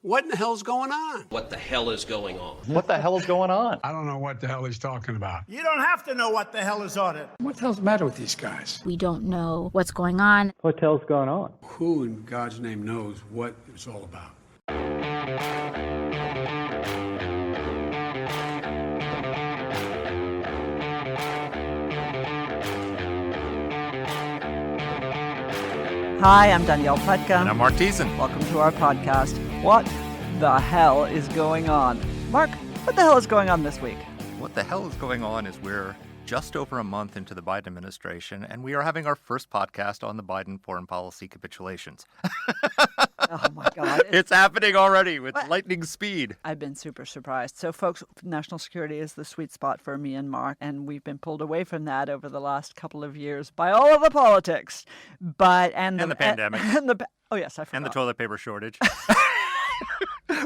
What in the hell's going on? What the hell is going on? What the hell is going on? I don't know what the hell he's talking about. You don't have to know what the hell is on it. What the hell's the matter with these guys? We don't know what's going on. What the hell's going on? Who in God's name knows what it's all about? Hi, I'm Danielle Pletka. And I'm Marc Thiessen. Welcome to our podcast, What the Hell is Going On? Marc, what the hell is going on this week? What the hell is going on is we're just over a month into the Biden administration, and we are having our first podcast on the Biden foreign policy capitulations. Oh, my God. It's happening already with lightning speed. I've been super surprised. So, folks, national security is the sweet spot for me and Marc, and we've been pulled away from that over the last couple of years by all of the politics. And the pandemic. Oh, yes, I forgot. And the toilet paper shortage.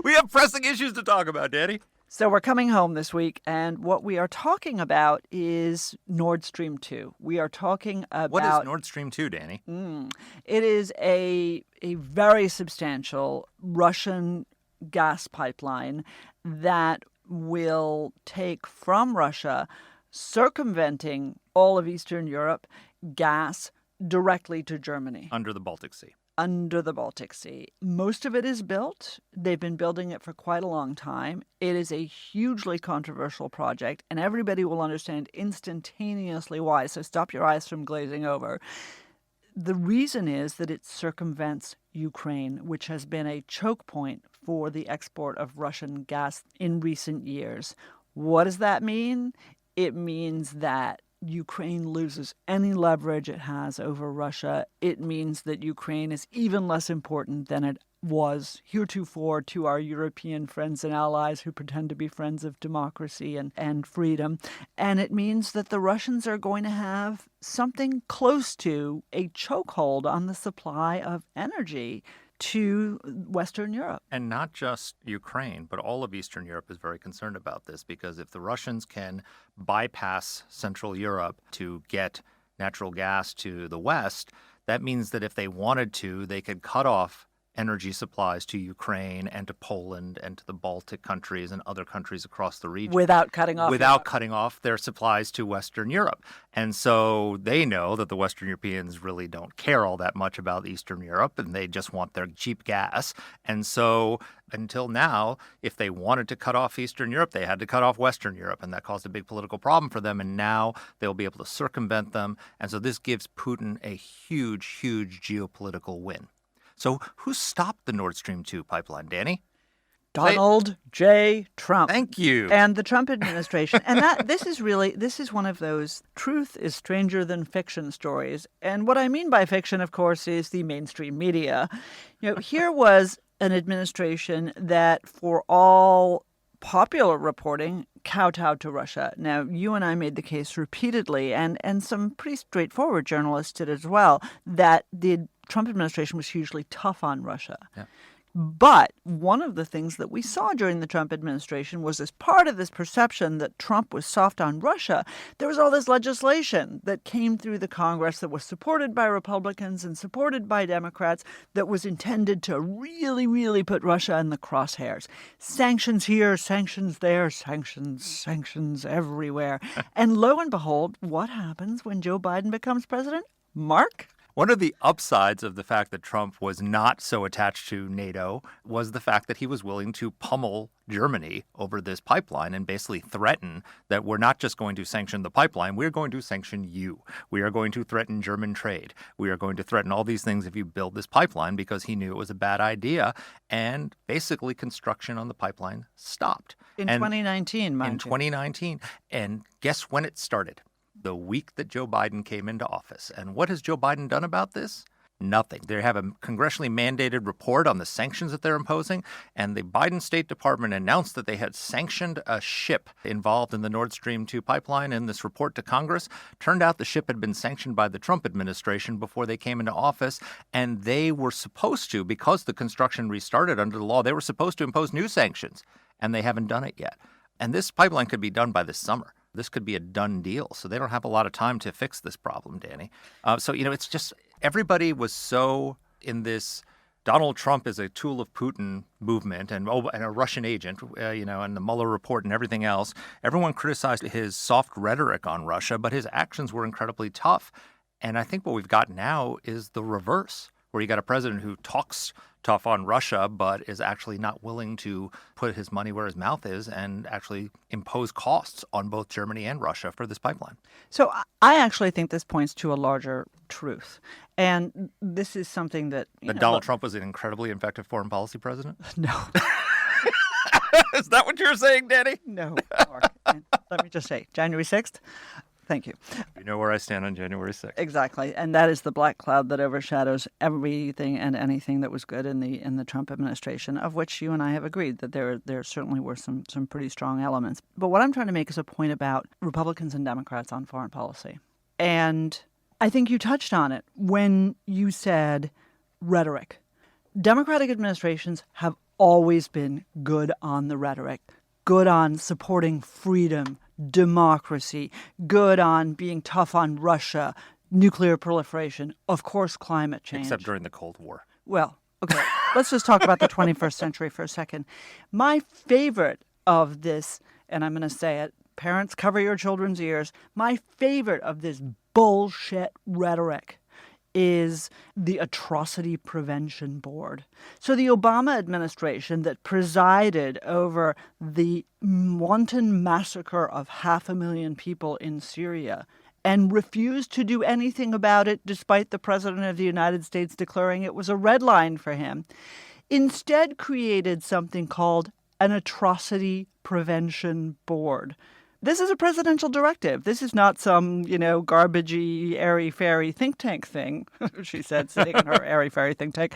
We have pressing issues to talk about, Danny. So we're coming home this week, and what we are talking about is Nord Stream 2. We are talking about... What is Nord Stream 2, Danny? It is a very substantial Russian gas pipeline that will take from Russia, circumventing all of Eastern Europe, gas directly to Germany. Under the Baltic Sea. Under the Baltic Sea. Most of it is built. They've been building it for quite a long time. It is a hugely controversial project, and everybody will understand instantaneously why. So stop your eyes from glazing over. The reason is that it circumvents Ukraine, which has been a choke point for the export of Russian gas in recent years. What does that mean? It means that Ukraine loses any leverage it has over Russia. It means that Ukraine is even less important than it was heretofore to our European friends and allies who pretend to be friends of democracy and freedom. And it means that the Russians are going to have something close to a chokehold on the supply of energy to Western Europe. And not just Ukraine, but all of Eastern Europe is very concerned about this, because if the Russians can bypass Central Europe to get natural gas to the West, that means that if they wanted to, they could cut off energy supplies to Ukraine and to Poland and to the Baltic countries and other countries across the region. Without cutting off their supplies to Western Europe. And so they know that the Western Europeans really don't care all that much about Eastern Europe, and they just want their cheap gas. And so until now, if they wanted to cut off Eastern Europe, they had to cut off Western Europe, and that caused a big political problem for them. And now they'll be able to circumvent them. And so this gives Putin a huge, huge geopolitical win. So who stopped the Nord Stream 2 pipeline, Danny? Donald J. Trump. Thank you. And the Trump administration. And this is one of those truth is stranger than fiction stories. And what I mean by fiction, of course, is the mainstream media. You know, here was an administration that, for all popular reporting, kowtowed to Russia. Now, you and I made the case repeatedly, and some pretty straightforward journalists did as well, that the Trump administration was hugely tough on Russia. Yeah. But one of the things that we saw during the Trump administration was, as part of this perception that Trump was soft on Russia, there was all this legislation that came through the Congress that was supported by Republicans and supported by Democrats that was intended to really, really put Russia in the crosshairs. Sanctions here, sanctions there, sanctions everywhere. And lo and behold, what happens when Joe Biden becomes president? Marc? One of the upsides of the fact that Trump was not so attached to NATO was the fact that he was willing to pummel Germany over this pipeline and basically threaten that we're not just going to sanction the pipeline, we're going to sanction you. We are going to threaten German trade. We are going to threaten all these things if you build this pipeline, because he knew it was a bad idea. And basically construction on the pipeline stopped. In 2019, mind you. In 2019. And guess when it started? The week that Joe Biden came into office. And what has Joe Biden done about this? Nothing. They have a congressionally mandated report on the sanctions that they're imposing, and the Biden State Department announced that they had sanctioned a ship involved in the Nord Stream 2 pipeline. In this report to Congress, turned out the ship had been sanctioned by the Trump administration before they came into office, and they were supposed to, because the construction restarted under the law, they were supposed to impose new sanctions, and they haven't done it yet. And this pipeline could be done by this summer. This could be a done deal. So they don't have a lot of time to fix this problem, Danny. It's just everybody was so in this Donald Trump is a tool of Putin movement and a Russian agent, and the Mueller report and everything else. Everyone criticized his soft rhetoric on Russia, but his actions were incredibly tough. And I think what we've got now is the reverse, where you got a president who talks tough on Russia, but is actually not willing to put his money where his mouth is and actually impose costs on both Germany and Russia for this pipeline. So I actually think this points to a larger truth. And this is something that... Donald Trump was an incredibly effective foreign policy president? No. Is that what you're saying, Dany? No, Mark. And let me just say, January 6th, thank you. You know where I stand on January 6th. Exactly. And that is the black cloud that overshadows everything and anything that was good in the Trump administration, of which you and I have agreed that there certainly were some pretty strong elements. But what I'm trying to make is a point about Republicans and Democrats on foreign policy. And I think you touched on it when you said rhetoric. Democratic administrations have always been good on the rhetoric, good on supporting freedom, democracy, good on being tough on Russia, nuclear proliferation, of course, climate change. Except during the Cold War. Well, okay, let's just talk about the 21st century for a second. My favorite of this, and I'm going to say it, parents, cover your children's ears, my favorite of this bullshit rhetoric is the Atrocity Prevention Board. So the Obama administration that presided over the wanton massacre of 500,000 people in Syria and refused to do anything about it despite the President of the United States declaring it was a red line for him, instead created something called an Atrocity Prevention Board. This is a presidential directive. This is not some, garbagey, airy-fairy think tank thing, she said, sitting in her airy-fairy think tank.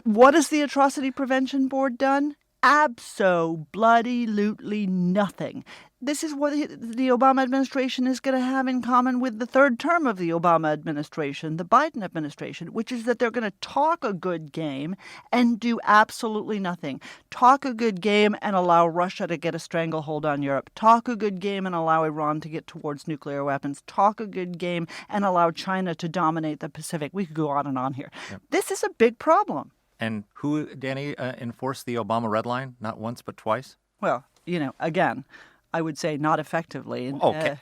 What has the Atrocity Prevention Board done? Abso-bloody-lutely nothing. This is what the Obama administration is going to have in common with the third term of the Obama administration, the Biden administration, which is that they're going to talk a good game and do absolutely nothing. Talk a good game and allow Russia to get a stranglehold on Europe. Talk a good game and allow Iran to get towards nuclear weapons. Talk a good game and allow China to dominate the Pacific. We could go on and on here. Yep. This is a big problem. And who, Dany, enforced the Obama red line? Not once, but twice? Well, again, I would say not effectively. Okay.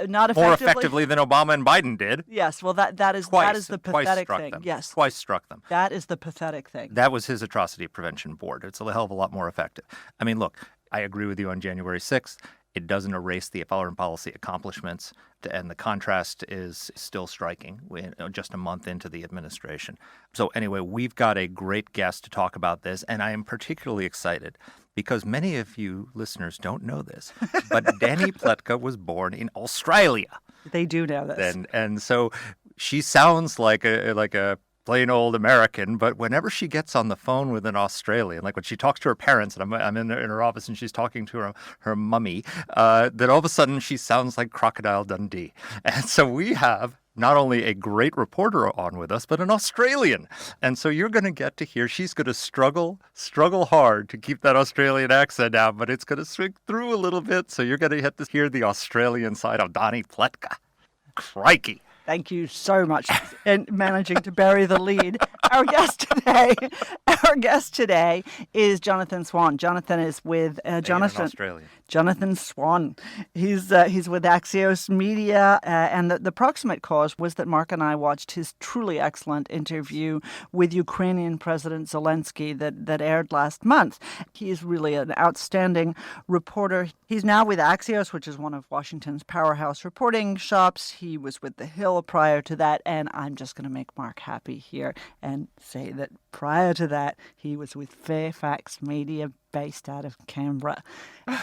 Not effectively. More effectively than Obama and Biden did. Yes, well, that is the pathetic thing. Them. Yes. Twice struck them. That is the pathetic thing. That was his Atrocity Prevention Board. It's a hell of a lot more effective. I mean, look, I agree with you on January 6th. It doesn't erase the foreign policy accomplishments, and the contrast is still striking just a month into the administration. So anyway, we've got a great guest to talk about this, and I am particularly excited because many of you listeners don't know this, but Dany Pletka was born in Australia. They do know this. And so she sounds like a plain old American, but whenever she gets on the phone with an Australian, like when she talks to her parents, and I'm in her office and she's talking to her mummy, then all of a sudden she sounds like Crocodile Dundee. And so we have not only a great reporter on with us, but an Australian. And so you're going to get to hear, she's going to struggle hard to keep that Australian accent out, but it's going to swing through a little bit. So you're going to get to hear the Australian side of Dany Pletka. Crikey. Thank you so much in managing to bury the lead. Our guest today is Jonathan Swan. Jonathan is with Jonathan Swan. He's with Axios Media, and the proximate cause was that Mark and I watched his truly excellent interview with Ukrainian President Zelensky that aired last month. He's really an outstanding reporter. He's now with Axios, which is one of Washington's powerhouse reporting shops. He was with The Hill prior to that, and I'm just going to make Mark happy here and say that prior to that, he was with Fairfax Media, based out of Canberra.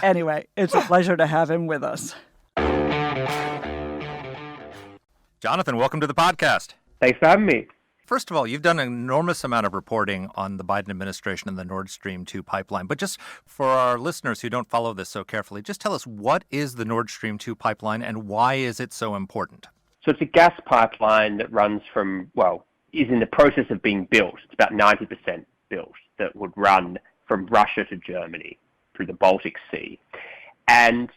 Anyway, it's a pleasure to have him with us. Jonathan, welcome to the podcast. Thanks for having me. First of all, you've done an enormous amount of reporting on the Biden administration and the Nord Stream 2 pipeline. But just for our listeners who don't follow this so carefully, just tell us, what is the Nord Stream 2 pipeline and why is it so important? So it's a gas pipeline that runs is in the process of being built. It's about 90% built, that would run from Russia to Germany through the Baltic Sea. And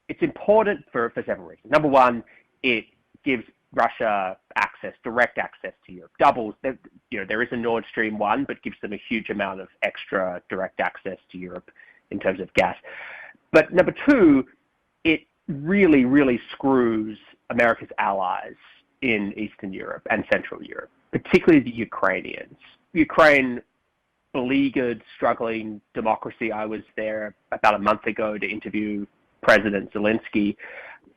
it's important for several reasons. Number one, it gives Russia access access, direct access to Europe. Doubles, there is a Nord Stream 1, but gives them a huge amount of extra direct access to Europe in terms of gas. But number two, it really, really screws America's allies in Eastern Europe and Central Europe, particularly the Ukrainians. Ukraine, beleaguered, struggling democracy. I was there about a month ago to interview President Zelensky.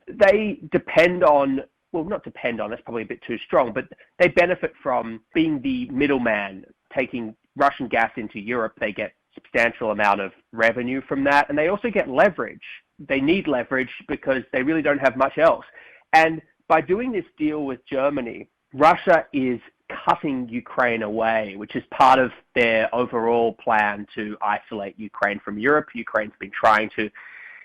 They depend on, well, not depend on, that's probably a bit too strong, but they benefit from being the middleman, taking Russian gas into Europe. They get substantial amount of revenue from that, and they also get leverage. They need leverage because they really don't have much else. And by doing this deal with Germany, Russia is cutting Ukraine away, which is part of their overall plan to isolate Ukraine from Europe. Ukraine's been trying to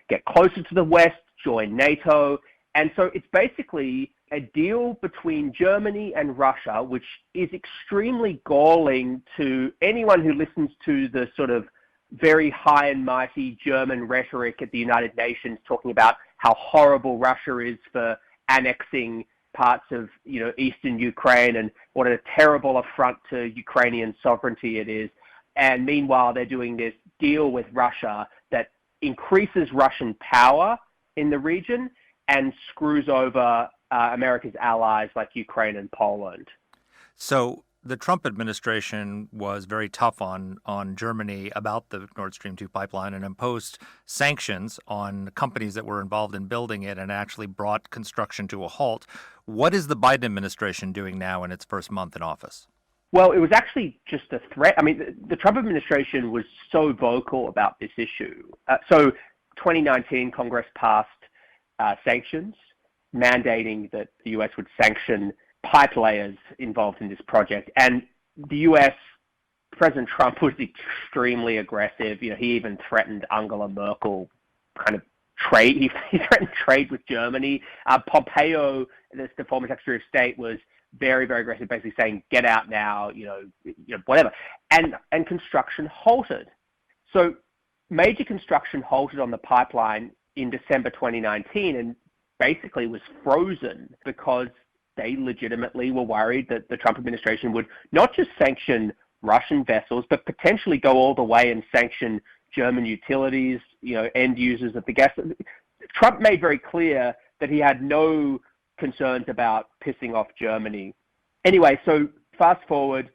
get closer to the West, join NATO. And so it's basically a deal between Germany and Russia, which is extremely galling to anyone who listens to the sort of very high and mighty German rhetoric at the United Nations, talking about how horrible Russia is for annexing parts of, eastern Ukraine and what a terrible affront to Ukrainian sovereignty it is. And meanwhile, they're doing this deal with Russia that increases Russian power in the region and screws over America's allies like Ukraine and Poland. So the Trump administration was very tough on Germany about the Nord Stream 2 pipeline and imposed sanctions on companies that were involved in building it and actually brought construction to a halt. What is the Biden administration doing now in its first month in office? Well, it was actually just a threat. I mean, the Trump administration was so vocal about this issue. So 2019, Congress passed sanctions, mandating that the U.S. would sanction pipe layers involved in this project. And the U.S., President Trump was extremely aggressive. He even threatened Angela Merkel kind of trade. He threatened trade with Germany. Pompeo, the former Secretary of State, was very, very aggressive, basically saying, get out now, whatever. And construction halted. So major construction halted on the pipeline in December 2019 and basically was frozen because they legitimately were worried that the Trump administration would not just sanction Russian vessels, but potentially go all the way and sanction German utilities, end users of the gas. Trump made very clear that he had no concerns about pissing off Germany. Anyway, so fast forward,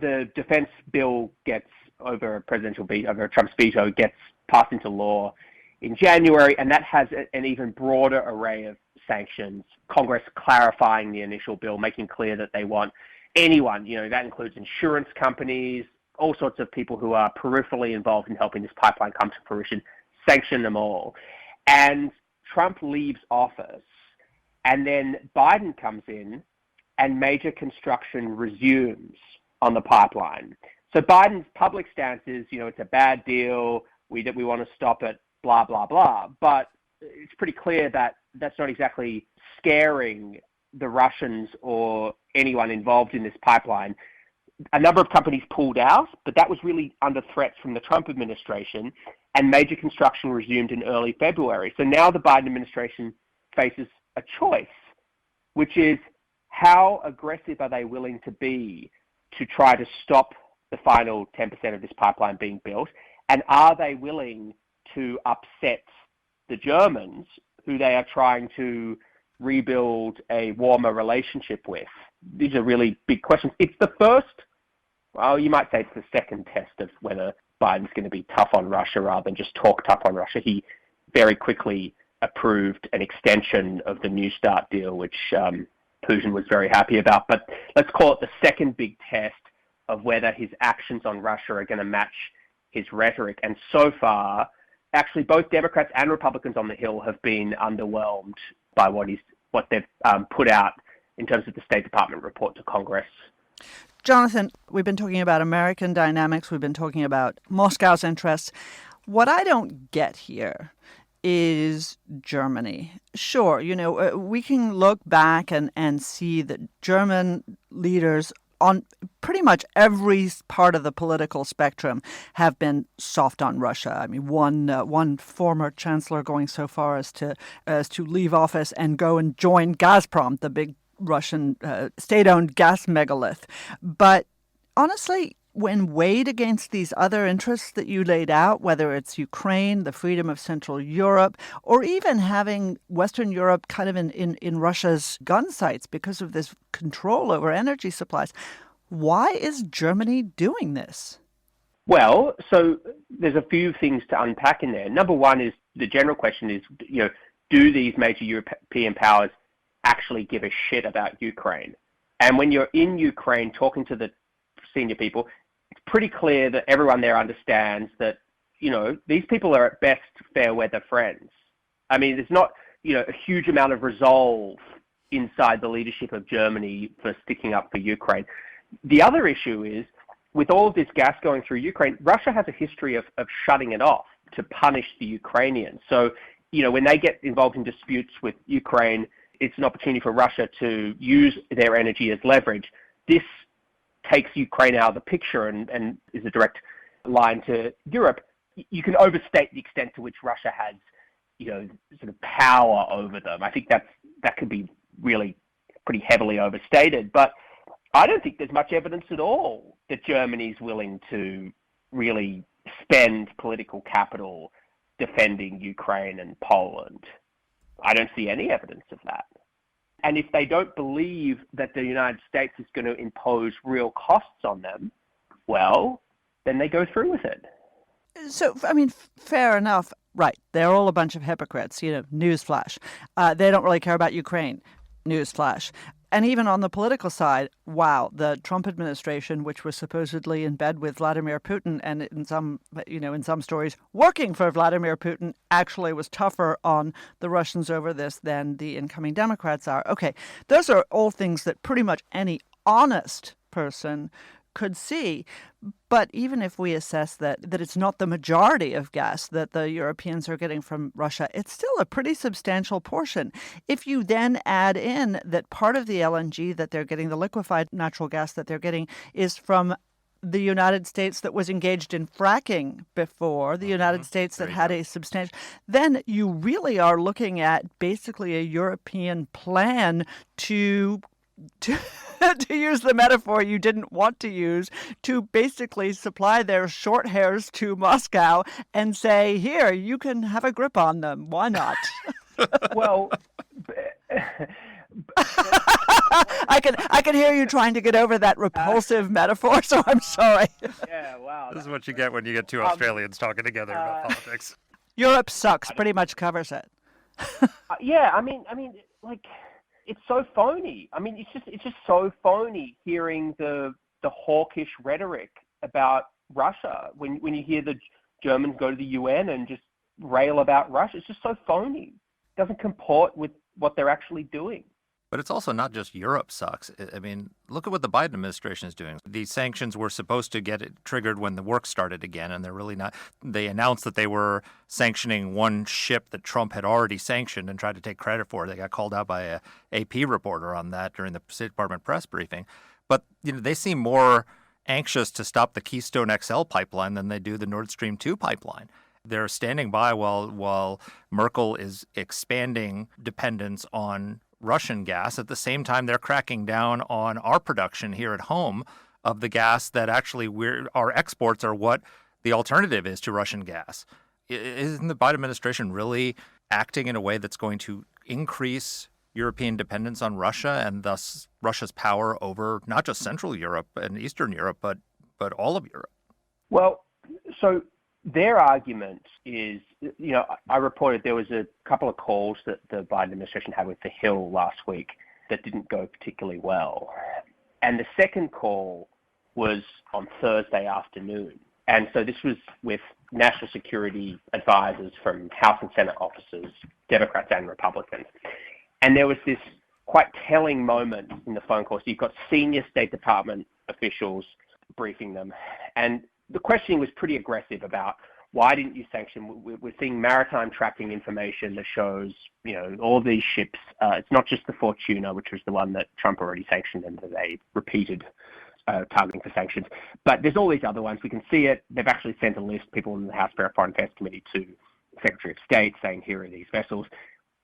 the defense bill gets over Trump's veto, gets passed into law in January, and that has an even broader array of sanctions. Congress clarifying the initial bill, making clear that they want anyone, that includes insurance companies, all sorts of people who are peripherally involved in helping this pipeline come to fruition, sanction them all. And Trump leaves office, and then Biden comes in and major construction resumes on the pipeline. So Biden's public stance is, it's a bad deal, we want to stop it, blah, blah, blah. But it's pretty clear that that's not exactly scaring the Russians or anyone involved in this pipeline. A number of companies pulled out, but that was really under threat from the Trump administration, and major construction resumed in early February. So now the Biden administration faces a choice, which is how aggressive are they willing to be to try to stop the final 10% of this pipeline being built, and are they willing to upset the Germans, who they are trying to rebuild a warmer relationship with? These are really big questions. It's the first, well, you might say it's the second test of whether Biden's going to be tough on Russia rather than just talk tough on Russia. He very quickly approved an extension of the New START deal, which Putin was very happy about. But let's call it the second big test of whether his actions on Russia are going to match his rhetoric. And so far, actually, both Democrats and Republicans on the Hill have been underwhelmed by what they've put out in terms of the State Department report to Congress. Jonathan, we've been talking about American dynamics. We've been talking about Moscow's interests. What I don't get here is Germany. Sure, we can look back and see that German leaders on pretty much every part of the political spectrum have been soft on Russia. I mean, one former chancellor going so far as to leave office and go and join Gazprom, the big Russian state-owned gas megalith. But honestly, when weighed against these other interests that you laid out, whether it's Ukraine, the freedom of Central Europe, or even having Western Europe kind of in Russia's gun sights because of this control over energy supplies, why is Germany doing this? Well, so there's a few things to unpack in there. Number one is the general question is, do these major European powers actually give a shit about Ukraine? And when you're in Ukraine talking to the senior people, it's pretty clear that everyone there understands that, these people are at best fair weather friends. I mean, there's not, a huge amount of resolve inside the leadership of Germany for sticking up for Ukraine. The other issue is, with all of this gas going through Ukraine, Russia has a history of shutting it off to punish the Ukrainians. So, when they get involved in disputes with Ukraine, it's an opportunity for Russia to use their energy as leverage. This takes Ukraine out of the picture and is a direct line to Europe. You can overstate the extent to which Russia has, sort of power over them. I think that could be really pretty heavily overstated. But I don't think there's much evidence at all that Germany's willing to really spend political capital defending Ukraine and Poland. I don't see any evidence of that. And if they don't believe that the United States is going to impose real costs on them, well, then they go through with it. So, I mean, fair enough. Right. They're all a bunch of hypocrites, newsflash. They don't really care about Ukraine, newsflash. And even on the political side, wow, the Trump administration, which was supposedly in bed with Vladimir Putin and in some stories working for Vladimir Putin, actually was tougher on the Russians over this than the incoming Democrats are. Okay, those are all things that pretty much any honest person could see. But even if we assess that it's not the majority of gas that the Europeans are getting from Russia, it's still a pretty substantial portion. If you then add in that part of the LNG that they're getting, the liquefied natural gas that they're getting, is from the United States that was engaged in fracking before, the United States that had a substantial, then you really are looking at basically a European plan to use the metaphor you didn't want to use, to basically supply their short hairs to Moscow and say, here, you can have a grip on them. Why not? Well, I can hear you trying to get over that repulsive metaphor, so I'm sorry. Yeah, wow. This is what you get when you get two Australians talking together about politics. Europe sucks, pretty much covers it. Yeah, I mean, like, it's so phony. I mean, it's just so phony hearing the hawkish rhetoric about Russia when you hear the Germans go to the UN and just rail about Russia. It's just so phony. It doesn't comport with what they're actually doing. But it's also not just Europe sucks. I mean, look at what the Biden administration is doing. These sanctions were supposed to get it triggered when the work started again, and they're really not. They announced that they were sanctioning one ship that Trump had already sanctioned and tried to take credit for. They got called out by a AP reporter on that during the State Department press briefing. But they seem more anxious to stop the Keystone XL pipeline than they do the Nord Stream 2 pipeline. They're standing by while Merkel is expanding dependence on Russian gas. At the same time, they're cracking down on our production here at home of the gas that actually our exports are what the alternative is to Russian gas. Isn't the Biden administration really acting in a way that's going to increase European dependence on Russia and thus Russia's power over not just Central Europe and Eastern Europe, but all of Europe? Well, so their argument is, I reported there was a couple of calls that the Biden administration had with the Hill last week that didn't go particularly well. And the second call was on Thursday afternoon. And so this was with national security advisors from House and Senate offices, Democrats and Republicans. And there was this quite telling moment in the phone call. So you've got senior State Department officials briefing them. And the questioning was pretty aggressive about why didn't you sanction? We're seeing maritime tracking information that shows, all these ships. It's not just the Fortuna, which was the one that Trump already sanctioned and that they repeated targeting for sanctions. But there's all these other ones. We can see it. They've actually sent a list, people in the House Foreign Affairs Committee, to Secretary of State saying, here are these vessels.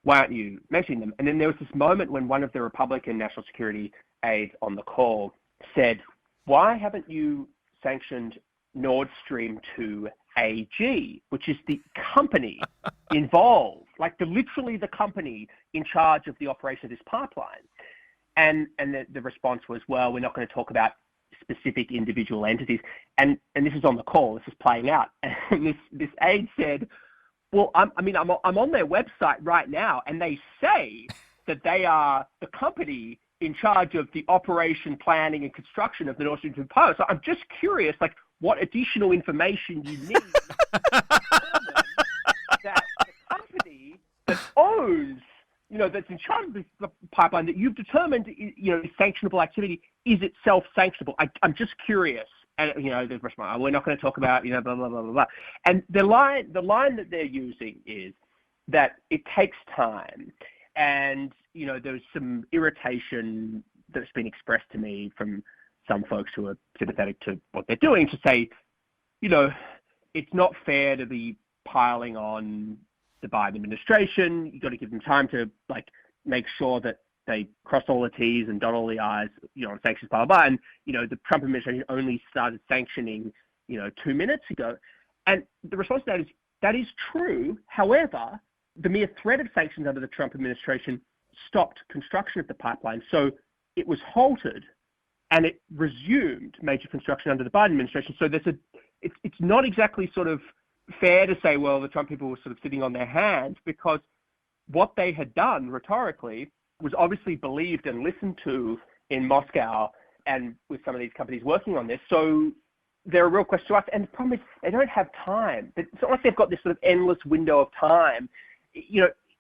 why aren't you mentioning them? And then there was this moment when one of the Republican national security aides on the call said, why haven't you sanctioned Nordstrom 2 AG, which is the company involved, like literally the company in charge of the operation of this pipeline? And the response was, well, we're not going to talk about specific individual entities. And this is on the call. This is playing out. And this aide said, well, I'm on their website right now, and they say that they are the company in charge of the operation, planning, and construction of the Nord Stream 2 pipeline. So I'm just curious, like, what additional information you need to determine that the company that owns, that's in charge of the pipeline that you've determined, is sanctionable activity, is itself sanctionable. I'm just curious. And, the response, we're not going to talk about, blah, blah, blah, blah, blah. And the line that they're using is that it takes time. And, there's some irritation that's been expressed to me from some folks who are sympathetic to what they're doing to say, it's not fair to be piling on the Biden administration. You've got to give them time to, make sure that they cross all the T's and dot all the I's, on sanctions, blah, blah, blah. And, the Trump administration only started sanctioning, 2 minutes ago. And the response to that is true. However, the mere threat of sanctions under the Trump administration stopped construction of the pipeline. So it was halted and it resumed major construction under the Biden administration. So it's not exactly sort of fair to say, well, the Trump people were sort of sitting on their hands, because what they had done rhetorically was obviously believed and listened to in Moscow and with some of these companies working on this. So they're a real question to us. And the problem is they don't have time. It's not like they've got this sort of endless window of time.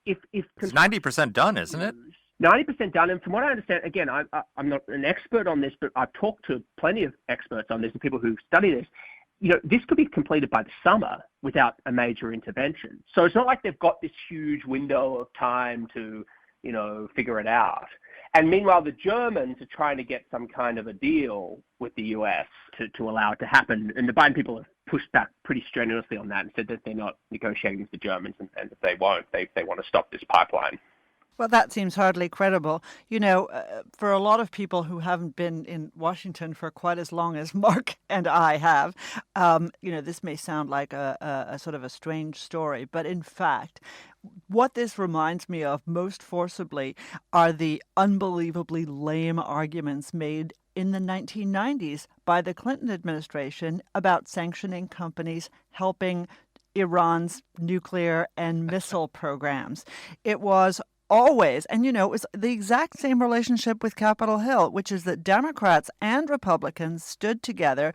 If it's 90% done, isn't it? 90% done. And from what I understand, again, I'm not an expert on this, but I've talked to plenty of experts on this and people who study this. This could be completed by the summer without a major intervention. So it's not like they've got this huge window of time to, figure it out. And meanwhile, the Germans are trying to get some kind of a deal with the US to allow it to happen. And the Biden people have pushed back pretty strenuously on that and said that they're not negotiating with the Germans, and if they won't, they want to stop this pipeline. Well, that seems hardly credible. For a lot of people who haven't been in Washington for quite as long as Mark and I have, this may sound like a sort of a strange story, but in fact, what this reminds me of most forcibly are the unbelievably lame arguments made in the 1990s by the Clinton administration about sanctioning companies helping Iran's nuclear and missile programs. It was always, and it was the exact same relationship with Capitol Hill, which is that Democrats and Republicans stood together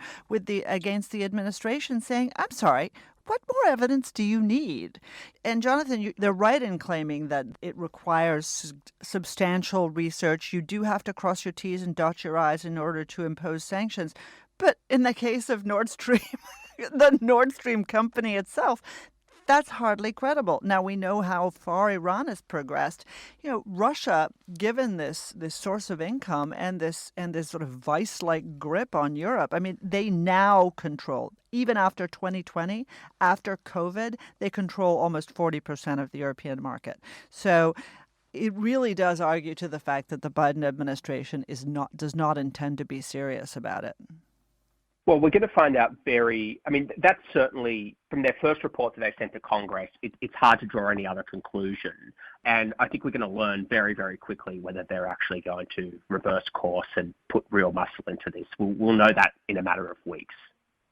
against the administration saying, I'm sorry, what more evidence do you need? And Jonathan, they're right in claiming that it requires substantial research. You do have to cross your T's and dot your I's in order to impose sanctions. But in the case of Nord Stream, the Nord Stream company itself, that's hardly credible. Now, we know how far Iran has progressed. Russia, given this source of income and this sort of vice-like grip on Europe, they now control, even after 2020, after COVID, they control almost 40% of the European market. So it really does argue to the fact that the Biden administration does not intend to be serious about it. Well, we're going to find out that's certainly, from their first report that they sent to Congress, it's hard to draw any other conclusion. And I think we're going to learn very, very quickly whether they're actually going to reverse course and put real muscle into this. We'll know that in a matter of weeks.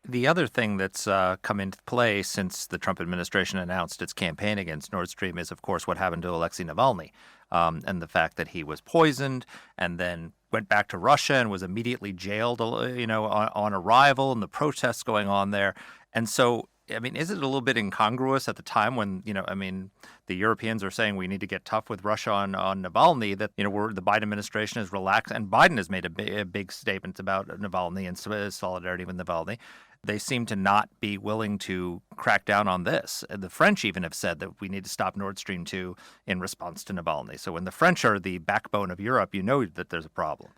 The other thing that's come into play since the Trump administration announced its campaign against Nord Stream is, of course, what happened to Alexei Navalny, and the fact that he was poisoned and then went back to Russia and was immediately jailed, on arrival, and the protests going on there. And so, is it a little bit incongruous at the time when, the Europeans are saying we need to get tough with Russia on Navalny, that, the Biden administration is relaxed, and Biden has made a big statement about Navalny and solidarity with Navalny. They seem to not be willing to crack down on this. The French even have said that we need to stop Nord Stream 2 in response to Navalny. So when the French are the backbone of Europe, that there's a problem.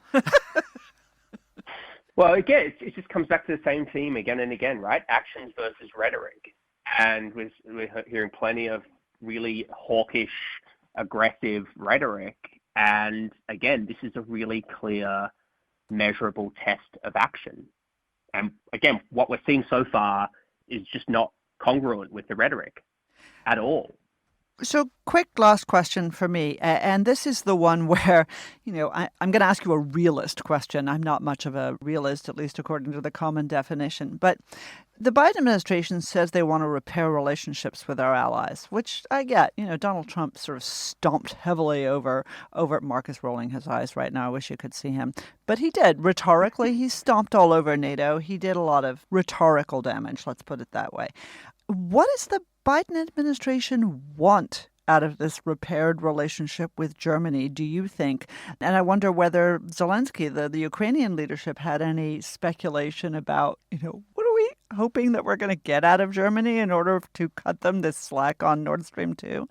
Well, again, it just comes back to the same theme again and again, right? Actions versus rhetoric. And we're hearing plenty of really hawkish aggressive rhetoric. And again, this is a really clear, measurable test of action. And again, what we're seeing so far is just not congruent with the rhetoric at all. So, quick last question for me. And this is the one where, I'm going to ask you a realist question. I'm not much of a realist, at least according to the common definition. But the Biden administration says they want to repair relationships with our allies, which I get. Donald Trump sort of stomped heavily over Marcus rolling his eyes right now. I wish you could see him. But he did. Rhetorically, he stomped all over NATO. He did a lot of rhetorical damage, let's put it that way. What does the Biden administration want out of this repaired relationship with Germany, do you think? And I wonder whether Zelensky, the Ukrainian leadership, had any speculation about, what are we hoping that we're going to get out of Germany in order to cut them this slack on Nord Stream 2?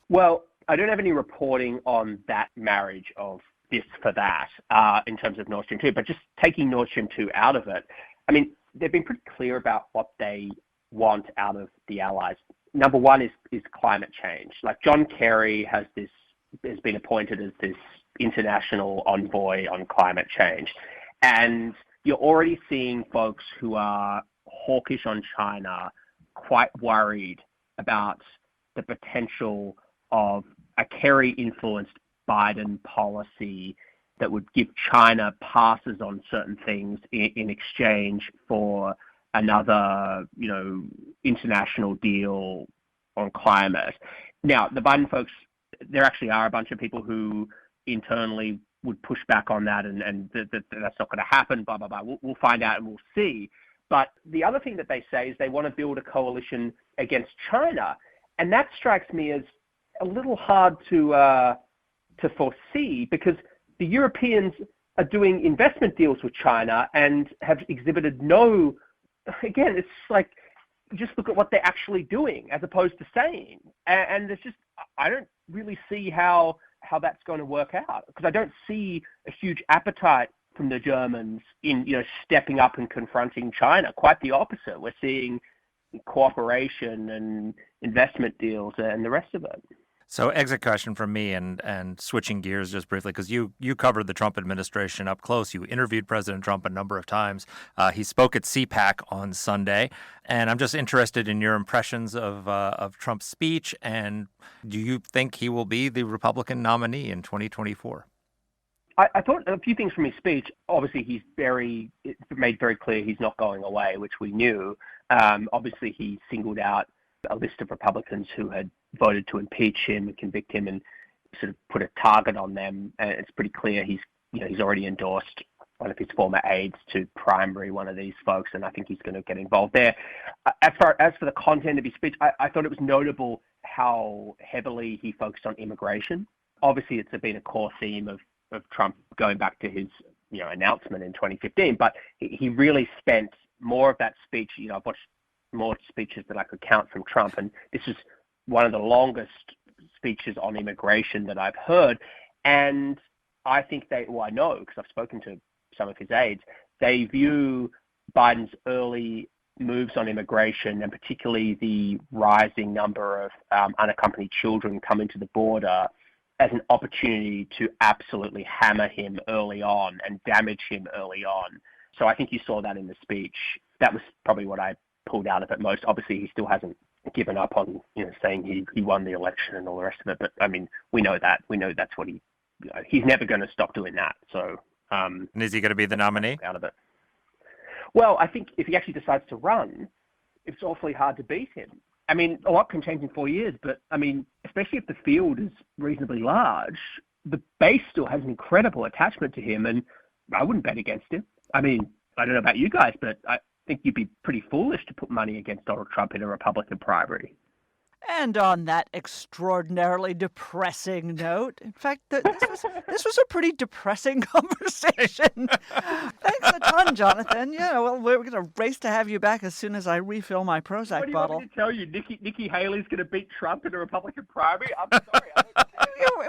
Well, I don't have any reporting on that marriage of this for that in terms of Nord Stream 2, but just taking Nord Stream 2 out of it, I mean, they've been pretty clear about what they want out of the allies. Number one is climate change. Like John Kerry has been appointed as this international envoy on climate change. And you're already seeing folks who are hawkish on China quite worried about the potential of a Kerry-influenced Biden policy that would give China passes on certain things in exchange for another, international deal on climate. Now, the Biden folks, there actually are a bunch of people who internally would push back on that and that's not going to happen, blah, blah, blah. We'll find out and we'll see. But the other thing that they say is they want to build a coalition against China. And that strikes me as a little hard to foresee because the Europeans are doing investment deals with China and have exhibited no. Again, it's like, just look at what they're actually doing as opposed to saying. And there's just, I don't really see how that's going to work out because I don't see a huge appetite from the Germans in, stepping up and confronting China. Quite the opposite. We're seeing cooperation and investment deals and the rest of it. So exit question from me and switching gears just briefly, because you covered the Trump administration up close. You interviewed President Trump a number of times. He spoke at CPAC on Sunday. And I'm just interested in your impressions of Trump's speech. And do you think he will be the Republican nominee in 2024? I thought a few things from his speech. Obviously, he's made very clear he's not going away, which we knew. Obviously, he singled out a list of Republicans who had voted to impeach him and convict him and sort of put a target on them. And it's pretty clear he's already endorsed one of his former aides to primary one of these folks, and I think he's going to get involved there. As for the content of his speech, I thought it was notable how heavily he focused on immigration. Obviously, it's been a core theme of Trump going back to his announcement in 2015, but he really spent more of that speech. I've watched more speeches than I could count from Trump, and this is one of the longest speeches on immigration that I've heard. And I think I know because I've spoken to some of his aides, they view Biden's early moves on immigration and particularly the rising number of unaccompanied children coming to the border as an opportunity to absolutely hammer him early on and damage him early on. So I think you saw that in the speech. That was probably what I pulled out of it most. Obviously, he still hasn't given up on saying he won the election and all the rest of it. But I mean, we know that. We know that's what he's never going to stop doing that. So, and is he going to be the nominee? Out of it. Well, I think if he actually decides to run, it's awfully hard to beat him. I mean, a lot can change in 4 years, but I mean, especially if the field is reasonably large, the base still has an incredible attachment to him, and I wouldn't bet against him. I mean, I don't know about you guys, but I think you'd be pretty foolish to put money against Donald Trump in a Republican primary. And on that extraordinarily depressing note, in fact, this was a pretty depressing conversation. Thanks a ton, Jonathan. Yeah, well, we're going to race to have you back as soon as I refill my Prozac bottle. What do you want me to tell you? Nikki Haley's going to beat Trump in a Republican primary? I'm sorry.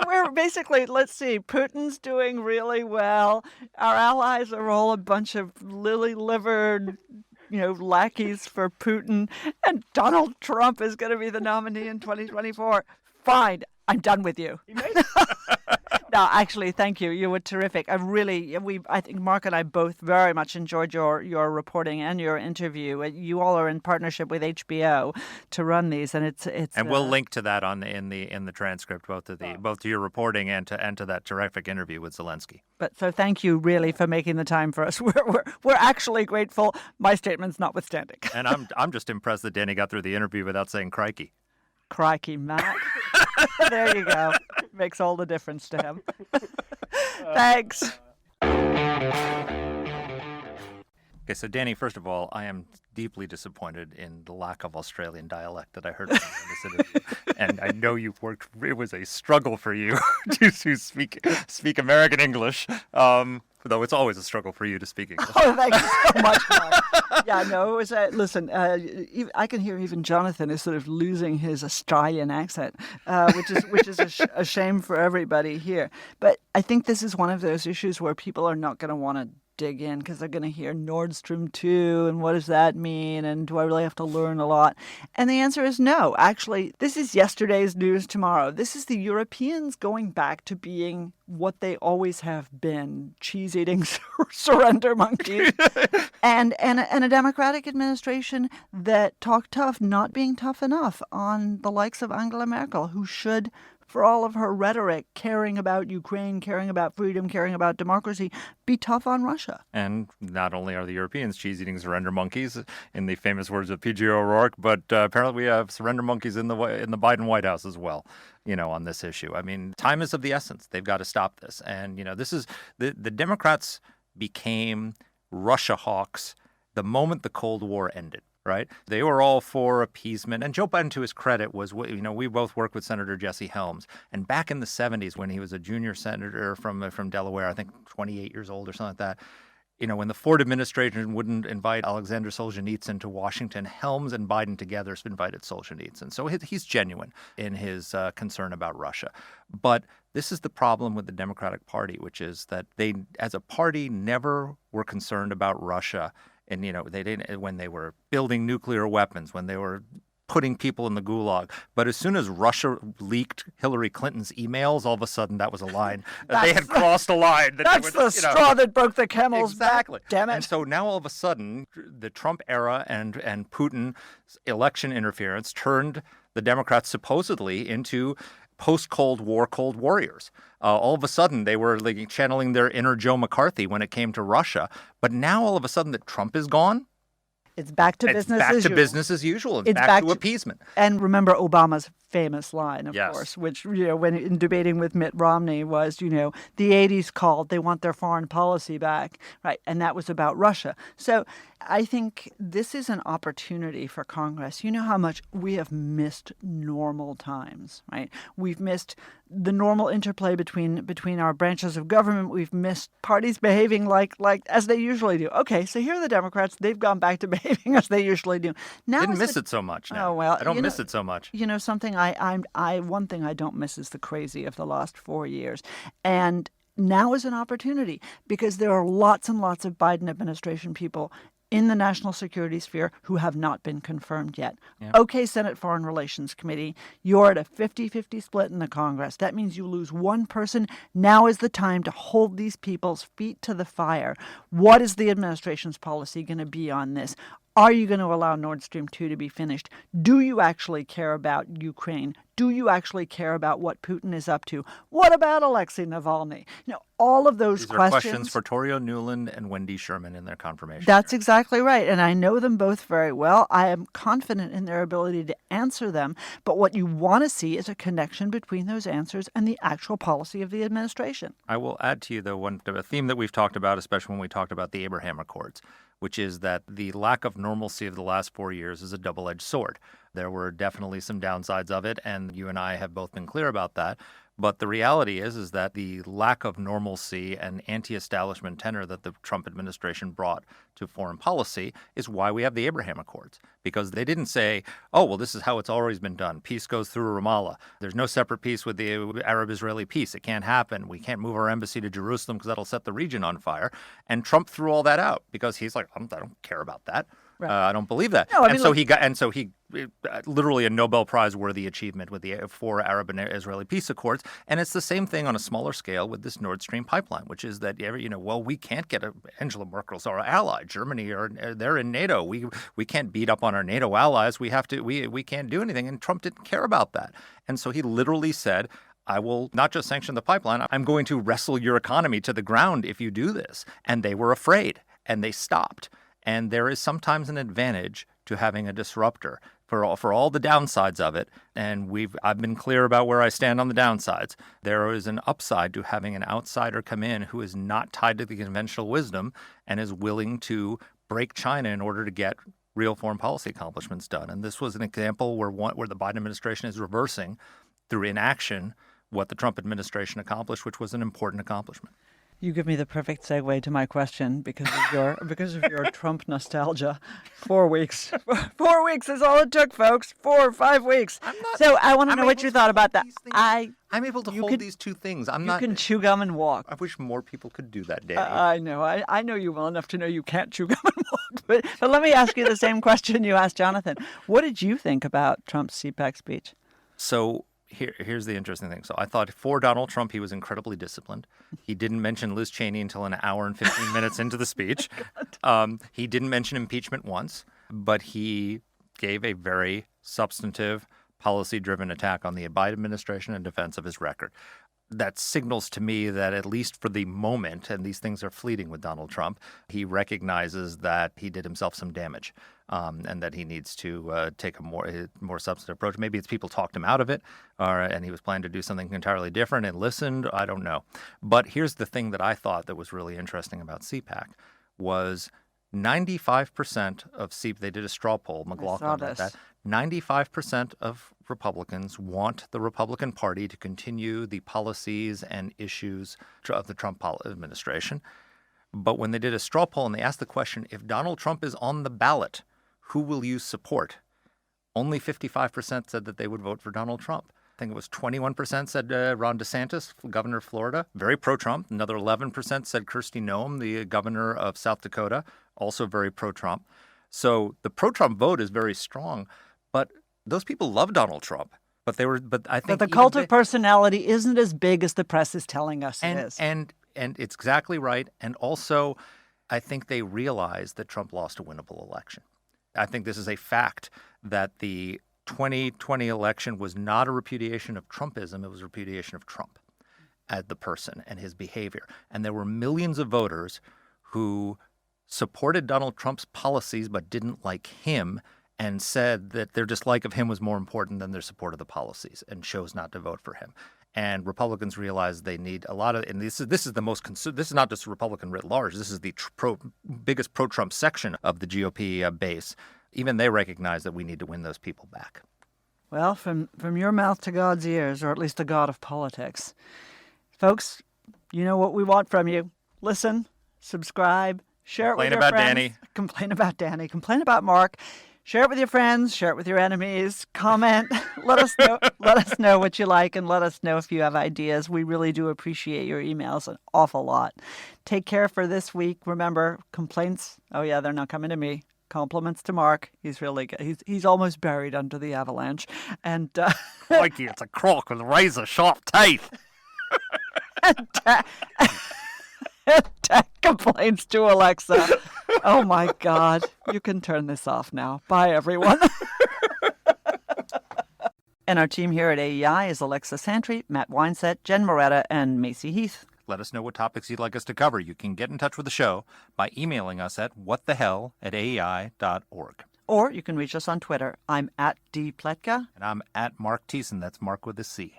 We're basically, let's see, Putin's doing really well. Our allies are all a bunch of lily-livered lackeys for Putin, and Donald Trump is going to be the nominee in 2024. Fine. I'm done with you. No, actually, thank you. You were terrific. I think Mark and I both very much enjoyed your reporting and your interview. You all are in partnership with HBO to run these, and it's. And we'll link to that in the transcript, both to your reporting and to that terrific interview with Zelensky. But so thank you really for making the time for us. We're actually grateful. My statements notwithstanding. And I'm just impressed that Dany got through the interview without saying crikey. Crikey, Matt. There you go. Makes all the difference to him. Thanks. Okay, so Dany, first of all, I am deeply disappointed in the lack of Australian dialect that I heard from you in this interview. And I know you've worked, it was a struggle for you to speak American English, though it's always a struggle for you to speak English. Oh, thank you so much, Mark. Yeah, no, it was, listen, I can hear even Jonathan is sort of losing his Australian accent, which is a shame for everybody here. But I think this is one of those issues where people are not going to want to dig in because they're going to hear Nordstrom 2 and what does that mean and do I really have to learn a lot? And the answer is no. Actually, this is yesterday's news tomorrow. This is the Europeans going back to being what they always have been, cheese-eating surrender monkeys, and a democratic administration that talk tough, not being tough enough on the likes of Angela Merkel, who should, for all of her rhetoric, caring about Ukraine, caring about freedom, caring about democracy, be tough on Russia. And not only are the Europeans cheese-eating surrender monkeys, in the famous words of P.G. O'Rourke, but apparently we have surrender monkeys in the Biden White House as well, on this issue. I mean, time is of the essence. They've got to stop this. And, this is the Democrats became Russia hawks the moment the Cold War ended. Right? They were all for appeasement. And Joe Biden, to his credit, was, we both worked with Senator Jesse Helms. And back in the 70s, when he was a junior senator from Delaware, I think 28 years old or something like that, when the Ford administration wouldn't invite Alexander Solzhenitsyn to Washington, Helms and Biden together invited Solzhenitsyn. So he's genuine in his concern about Russia. But this is the problem with the Democratic Party, which is that they, as a party, never were concerned about Russia. And, they didn't, when they were building nuclear weapons, when they were putting people in the gulag. But as soon as Russia leaked Hillary Clinton's emails, all of a sudden that was a line. They had crossed a line. That's the straw that broke the camel's back. Damn it. And so now all of a sudden, the Trump era and Putin's election interference turned the Democrats supposedly into post-Cold War Cold Warriors. All of a sudden, they were channeling their inner Joe McCarthy when it came to Russia. But now, all of a sudden, that Trump is gone, it's back to business as usual. It's back to business as usual. It's back to appeasement. And remember Obama's famous line, of yes. course, which, when in debating with Mitt Romney was, the 80s called, they want their foreign policy back, right? And that was about Russia. So I think this is an opportunity for Congress. You know how much we have missed normal times, right? We've missed the normal interplay between our branches of government. We've missed parties behaving like as they usually do. Okay, so here are the Democrats. They've gone back to behaving as they usually do. Now didn't miss it so much now. Oh, well, I don't miss it so much. Something one thing I don't miss is the crazy of the last 4 years. And now is an opportunity because there are lots and lots of Biden administration people in the national security sphere who have not been confirmed yet. Yeah. Okay, Senate Foreign Relations Committee, you're at a 50-50 split in the Congress. That means you lose one person. Now is the time to hold these people's feet to the fire. What is the administration's policy going to be on this? Are you going to allow Nord Stream 2 to be finished? Do you actually care about Ukraine? Do you actually care about what Putin is up to? What about Alexei Navalny? All of those These are questions for Torio Newland and Wendy Sherman in their confirmation. That's exactly right. And I know them both very well. I am confident in their ability to answer them. But what you want to see is a connection between those answers and the actual policy of the administration. I will add to you, though, a theme that we've talked about, especially when we talked about the Abraham Accords, which is that the lack of normalcy of the last 4 years is a double-edged sword. There were definitely some downsides of it, and you and I have both been clear about that. But the reality is that the lack of normalcy and anti-establishment tenor that the Trump administration brought to foreign policy is why we have the Abraham Accords. Because they didn't say, oh, well, this is how it's always been done. Peace goes through Ramallah. There's no separate peace with the Arab-Israeli peace. It can't happen. We can't move our embassy to Jerusalem because that'll set the region on fire. And Trump threw all that out because he's like, I don't care about that. I don't believe that. No, I mean, so he literally a Nobel Prize worthy achievement with the 4 Arab and Israeli peace accords. And it's the same thing on a smaller scale with this Nord Stream pipeline, which is that, we can't get Angela Merkel's our ally. Germany, they're in NATO. We can't beat up on our NATO allies. We can't do anything. And Trump didn't care about that. And so he literally said, I will not just sanction the pipeline, I'm going to wrestle your economy to the ground if you do this. And they were afraid and they stopped. And there is sometimes an advantage to having a disruptor for all the downsides of it. And I've been clear about where I stand on the downsides. There is an upside to having an outsider come in who is not tied to the conventional wisdom and is willing to break China in order to get real foreign policy accomplishments done. And this was an example where the Biden administration is reversing through inaction what the Trump administration accomplished, which was an important accomplishment. You give me the perfect segue to my question because of your Trump nostalgia. 4 weeks. 4 weeks is all it took, folks. 4 or 5 weeks. So I want to know what you thought about that. I'm able to hold these two things. You can chew gum and walk. I wish more people could do that, Dany. I know. I know you well enough to know you can't chew gum and walk. But let me ask you the same question you asked Jonathan. What did you think about Trump's CPAC speech? So here's the interesting thing. So I thought for Donald Trump, he was incredibly disciplined. He didn't mention Liz Cheney until an hour and 15 minutes into the speech. He didn't mention impeachment once, but he gave a very substantive, policy-driven attack on the Biden administration in defense of his record. That signals to me that at least for the moment, and these things are fleeting with Donald Trump, he recognizes that he did himself some damage and that he needs to take a more substantive approach. Maybe it's people talked him out of it and he was planning to do something entirely different and listened. I don't know. But here's the thing that I thought that was really interesting about CPAC was 95% of CPAC, they did a straw poll, McLaughlin did that. 95% of Republicans want the Republican Party to continue the policies and issues of the Trump administration. But when they did a straw poll and they asked the question, if Donald Trump is on the ballot, who will you support? Only 55% said that they would vote for Donald Trump. I think it was 21% said Ron DeSantis, governor of Florida, very pro-Trump. Another 11% said Kristi Noem, the governor of South Dakota, also very pro-Trump. So the pro-Trump vote is very strong. But those people love Donald Trump. But I think the cult of personality isn't as big as the press is telling us it is. And it's exactly right. And also, I think they realize that Trump lost a winnable election. I think this is a fact that the 2020 election was not a repudiation of Trumpism. It was a repudiation of Trump as the person and his behavior. And there were millions of voters who supported Donald Trump's policies but didn't like him and said that their dislike of him was more important than their support of the policies and chose not to vote for him. And Republicans realize they need a lot of, and this is the most, this is not just Republican writ large. This is the biggest pro-Trump section of the GOP base. Even they recognize that we need to win those people back. Well, from your mouth to God's ears, or at least the God of politics. Folks, you know what we want from you. Listen, subscribe, share it with your friends. Complain about Dany. Complain about Marc. Share it with your friends. Share it with your enemies. Comment. Let us know. Let us know what you like, and let us know if you have ideas. We really do appreciate your emails an awful lot. Take care for this week. Remember, complaints. Oh yeah, they're not coming to me. Compliments to Marc. He's really good. He's almost buried under the avalanche. And Crikey, it's a croc with razor-sharp teeth. Tech complaints to Alexa. Oh my God. You can turn this off now. Bye, everyone. And our team here at AEI is Alexa Santry, Matt Weinset, Jen Moretta, and Macy Heath. Let us know what topics you'd like us to cover. You can get in touch with the show by emailing us at whatthehell@aei.org. Or you can reach us on Twitter. I'm at @dpletka. And I'm at Marc Thiessen. That's Marc with a C.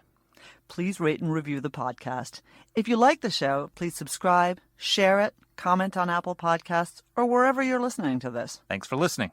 Please rate and review the podcast. If you like the show, please subscribe, share it, comment on Apple Podcasts, or wherever you're listening to this. Thanks for listening.